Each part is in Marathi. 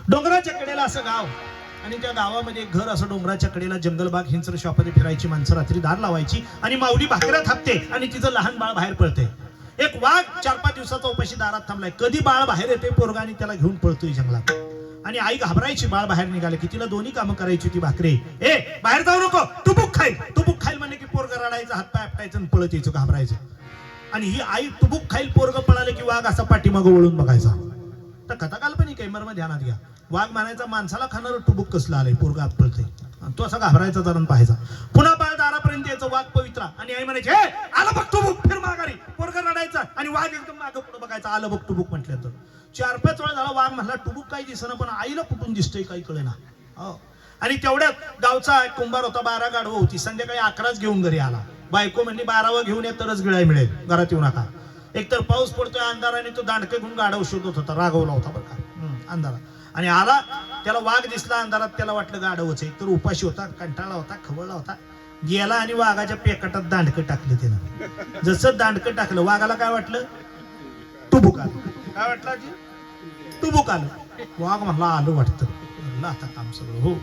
डोंगराच्या कडेला असं गाव आणि त्या गावामध्ये एक घर असं डोंगराच्या कडेला जंगलबाग हिंचर शॉपमध्ये फिरायची माणसं रात्री दार लावायची आणि माऊली भाकऱ्या थापते आणि तिचं लहान बाळ बाहेर पळते. एक वाघ 4-5 दिवसाचा उपाशी दारात थांबलाय. कधी बाळ बाहेर येते पोरगा आणि त्याला घेऊन पळतोय जंगलात. आणि आई घाबरायची बाळ बाहेर निघाले की तिला दोन्ही कामं करायची होती. भाकरे ए बाहेर जाऊ नको, टुबुक खाईल म्हणजे की पोरगा रडायचं, हातपाय आपटायचं आणि पळत यायचं घाबरायचं. आणि ही आई टुबुक खाईल पोरग पळाले की वाघ असा पाठीमागं वळून बघायचा. तर कथा काल्पनिक आहे, मर्म ध्यानात घ्या. वाघ म्हणायचा माणसाला खाणारं टुबुक कसलं आलंय, पोरगा आत पळतंय. तो असा घाबरायचा जरा पाहायचा. पुन्हा बाळ दारापर्यंत यायचं, वाघ पवित्रा आणि आई म्हणायची हे आलं बघ टुबुक, फिर माघारी. पोरगा रडायचा आणि वाघ एकदम मागं पुढे बघायचा, आलं बघ टुबुक म्हटलं तर. 4-5 वेळा झाला वाघ म्हणला टुबुक काही दिसना, पण आईला कुठून दिसतंय काही कळेना. आणि तेवढ्यात गावचा एक कुंभार होता, 12 गाढवं होती. संध्याकाळी 11च घेऊन घरी आला. बायको म्हणली 12वं घेऊन ये तरच गिळाय मिळेल, घरात येऊ नका. एकतर पाऊस पडतोय अंधाराने, तो दांडके घेऊन गाढव शोधत होता, रागवला होता बरं का अंधारात. आणि आला, त्याला वाघ दिसला अंधारात, त्याला वाटलं गाढवच आहे. तर उपाशी होता, कंटाळा होता, खवळला होता. गेला आणि वाघाच्या पेकाटात दांडकं टाकलं त्यानं. जसं दांडकं टाकलं वाघाला काय वाटलं, टुबुक आलं. काय वाटलं की टुबुक आलं. वाघ म्हणला आलं वाटतं, म्हणलं आता काम सगळं हो.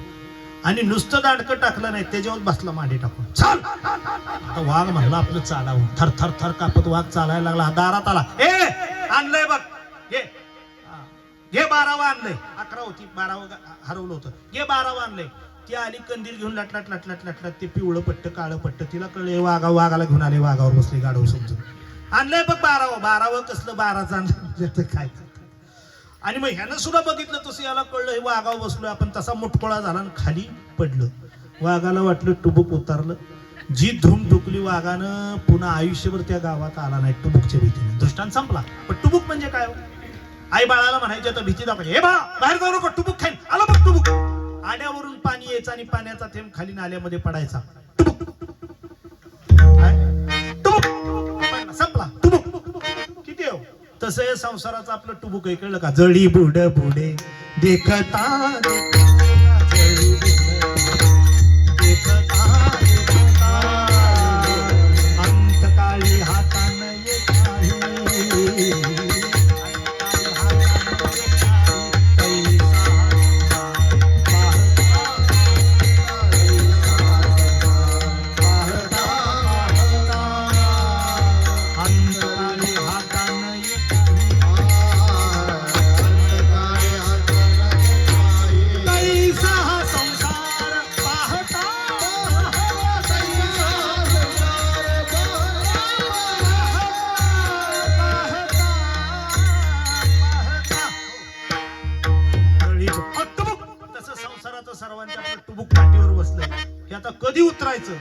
आणि नुसतं दांडकं टाकलं नाही, त्याच्यावर बसला मांडी टाकून. चाल. आता वाघ म्हणला आपलं चालावं. थर थर थर कापत वाघ चालायला लागला. दारात आला. ए आणलंय बघ, घे 12वं आणलंय. 11 होती, 12वं हरवलं होतं. घे 12वं आणलंय. ती आली कंदील घेऊन लटलट लटलट लटलट. ते पिवळं पट्ट काळं पट्ट. तिला कळले वाघाला घेऊन आले. वाघावर बसले गाढव समजून. आणलंय बघ 12वं कसलं 12चं आणलं काय. आणि मग ह्यानं सुद्धा बघितलं, तसं याला कळलं हे वाघावर बसलोय आपण. तसा मुटकोळा झाला आणि खाली पडलं. वाघाला वाटलं टुबुक उतारलं. जी धूम ठुकली वाघानं, पुन्हा आयुष्यभर त्या गावात आला नाही टुबुकच्या भीतीने. दृष्टांत संपला. पण टुबुक म्हणजे काय? आई बाळाला म्हणायची आता भीती दाखवायची, हे बाळा बाहेर जाऊ नको, टुबुक खाईल. आला बघ टुबुक. आड्यावरून पाणी यायचं आणि पाण्याचा थेंब खाली नाल्यामध्ये पडायचा. टुबुक टुबुक संपला. टुबुक किती हो. तसं हे संसाराचं आपलं टुबुक आहे, कळलं का? जळी बुड बुडे देखता अंतकाळी हातानं सर्वांच्या टुबुक पाठीवर बसलं. हे आता कधी उतरायचं?